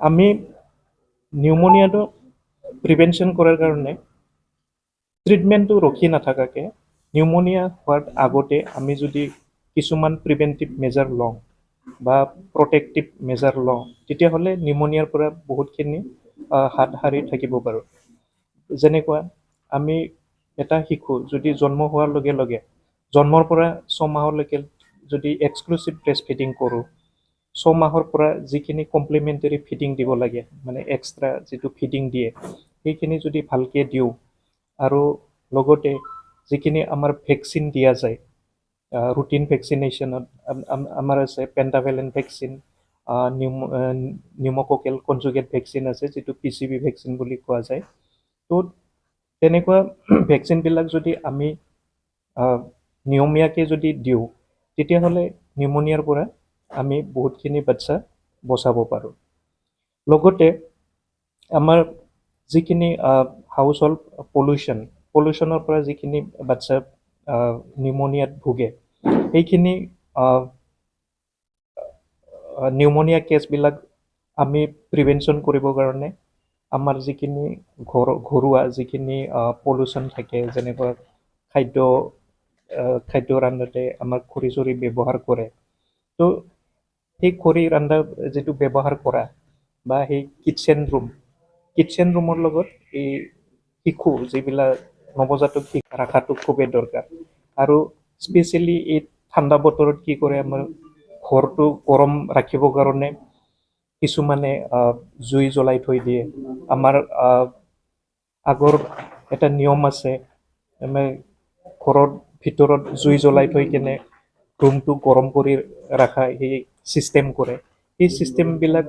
আমি নিউমোনিয়াটো প্ৰিভেনশ্যন কৰাৰ কাৰণে ট্ৰিটমেণ্টটো ৰখি নাথাকাকৈ নিউমোনিয়া হোৱাৰ আগতে আমি যদি কিছুমান প্ৰিভেণ্টিভ মেজাৰ লওঁ বা প্ৰটেক্টিভ মেজাৰ লওঁ তেতিয়াহ'লে নিউমোনিয়াৰ পৰা বহুতখিনি হাত সাৰি থাকিব পাৰোঁ। যেনেকুৱা আমি এটা শিশু যদি জন্ম হোৱাৰ লগে লগে জন্মৰ পৰা 6 মাহলৈকে যদি এক্সক্লুচিভ ব্ৰেষ্ট ফিডিং কৰোঁ, 6 মাহৰ পৰা যিখিনি কমপ্লিমেণ্টাৰী ফিডিং দিব লাগে মানে এক্সট্ৰা যিটো ফিডিং দিয়ে সেইখিনি যদি ভালকৈ দিওঁ আৰু লগতে যিখিনি আমাৰ ভেকচিন দিয়া যায় ৰুটিন ভেকচিনেশ্যনত আমাৰ আছে পেণ্টাভেলেণ্ট ভেকচিন, নিউম'ককেল কনজুগেট ভেকচিন আছে যিটো PCV ভেকচিন বুলি কোৱা যায়। তো তেনেকুৱা ভেকচিনবিলাক যদি আমি নিয়মীয়াকৈ যদি দিওঁ তেতিয়াহ'লে নিউমোনিয়াৰ পৰা আমি বহুতখিনি বাচ্চা বচাব পাৰোঁ। লগতে আমাৰ যিখিনি হাউচ হোল্ড পলিউশ্যনৰ পৰা যিখিনি বাচ্চা নিউমোনিয়াত ভোগে সেইখিনি নিউমোনিয়া কেছবিলাক আমি প্ৰিভেনশ্যন কৰিবৰ কাৰণে আমাৰ যিখিনি ঘৰুৱা যিখিনি পলিউশ্যন থাকে যেনেকুৱা খাদ্য ৰান্ধোতে আমাৰ খৰি চৰি ব্যৱহাৰ কৰে, তো সেই খৰি ৰন্ধা যিটো ব্যৱহাৰ কৰা বা সেই কিটচেন ৰুমৰ লগত এই শিশু যিবিলাক নৱজাতক শিশু ৰখাটো খুবেই দৰকাৰ। আৰু স্পেচিয়েলি এই ঠাণ্ডা বতৰত কি কৰে আমাৰ ঘৰটো গৰম ৰাখিবৰ কাৰণে কিছুমানে জুই জ্বলাই থৈ দিয়ে। আমাৰ আগৰ এটা নিয়ম আছে ঘৰৰ ভিতৰত জুই জ্বলাই থৈ কেনে ৰুমটো গৰম কৰি ৰখা সেই ছিষ্টেম কৰে। সেই ছিষ্টেমবিলাক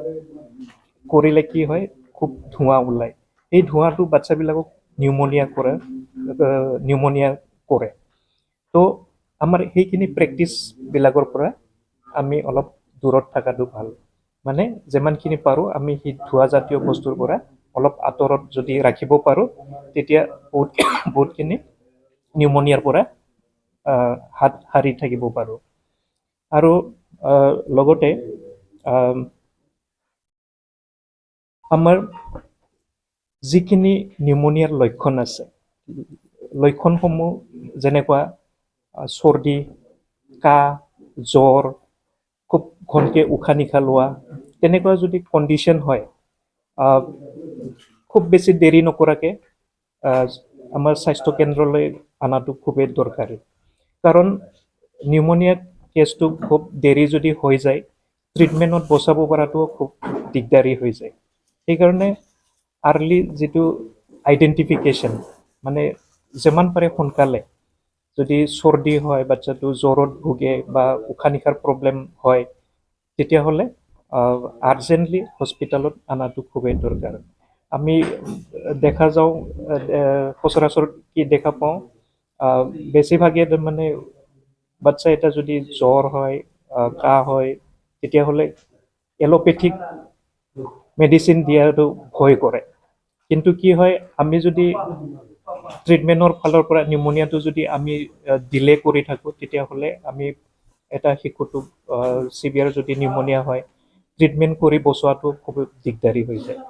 কৰিলে কি হয় খুব ধোঁৱা ওলায়, সেই ধোঁৱাটো বাচ্চাবিলাকক নিউমোনিয়া কৰে। তো আমাৰ সেইখিনি প্ৰেক্টিছবিলাকৰ পৰা আমি অলপ দূৰত থকাটো ভাল, মানে যিমানখিনি পাৰোঁ আমি সেই ধোঁৱাজাতীয় বস্তুৰ পৰা অলপ আঁতৰত যদি ৰাখিব পাৰোঁ তেতিয়া বহুতখিনি নিউমোনিয়াৰ পৰা হাত সাৰি থাকিব পাৰোঁ। আৰু লগতে আমাৰ যিখিনি নিউমোনিয়াৰ লক্ষণ আছে লক্ষণসমূহ যেনেকুৱা চৰ্দি, কাহ, জ্বৰ, খুব ঘনকৈ উশাহ নিশাহ লোৱা, তেনেকুৱা যদি কণ্ডিশ্যন হয় খুব বেছি দেৰি নকৰাকৈ আমাৰ স্বাস্থ্যকেন্দ্ৰলৈ অনাটো খুবেই দৰকাৰী। কাৰণ নিউমোনিয়া কেছটো খুব দেৰি যদি হৈ যায় ট্ৰিটমেণ্টত বচাব পৰাটো খুব দিগদাৰী হৈ যায়। সেইকাৰণে আৰ্লি যিটো আইডেণ্টিফিকেশ্যন মানে যিমান পাৰে সোনকালে যদি চৰ্দি হয় বাচ্চাটো জ্বৰত ভোগে বা উশাহ নিশাৰ প্ৰব্লেম হয় তেতিয়াহ'লে আৰ্জেণ্টলি হস্পিটেলত অনাটো খুবেই দৰকাৰ। আমি দেখা যাওঁ সচৰাচৰ কি দেখা পাওঁ বেছিভাগে মানে বাচ্চা এটা যদি জ্বৰ হয় কাহ হয় তেতিয়াহ'লে এল'পেথিক মেডিচিন দিয়াটো ভয় কৰে। কিন্তু কি হয় আমি যদি ট্ৰিটমেণ্টৰ ফালৰ পৰা নিউমোনিয়াটো যদি আমি ডিলে কৰি থাকোঁ তেতিয়াহ'লে আমি এটা শিশুটোক চিভিয়াৰ যদি নিউমোনিয়া হয় ট্ৰিটমেণ্ট কৰি বচোৱাটো খুব দিগদাৰী হৈ যায়।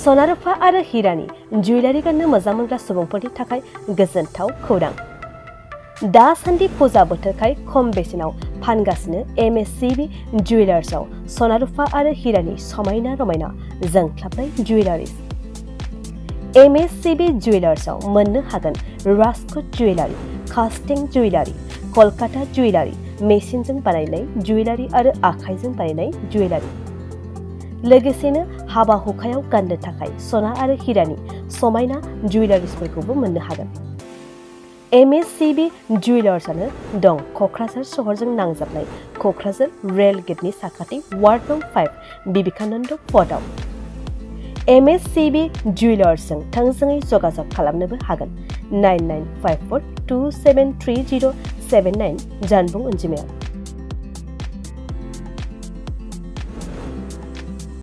सनारुफा आरो हिरानि जुवेलारि गाननो मोजां मोनग्रा सुबुंफोरनि थाखाय गोजोनथाव खौरां। दासान्दि फुजा बोथोरखाय खम बेसेनाव फानगासिनो MSCB जुवेलार्सआव सनारुफा आरो हिरानि समायना रमायना जोंख्लाबनाय जुवेलारिस। MSCB जुवेलार्सआव मोननो हागोन Rajkot jewellery, कास्टिं jewellery, Kolkata jewellery, मेसिनजों बानायनाय जुवेलारि आरो आखाइजों बानायनाय जुवेलारि। लोगोसेनो हाबा हुखायाव गाननो थाखाय सना आरो हिरानि समायना जुवेलारिसफोरखौबो मोननो हागोन। MSCB जुवेलार्सआनो दं क'क्राझार सहरजों नांजाबनाय क'क्राझार रेल गेटनि साखाथि वार्ड नं 5 बिबेकानन्द पथआव। MSCB जुवेलार्सजों थोंजोङै जगाजग खालामनोबो हागोन 9954273079 जानबुं अनजिमायाव।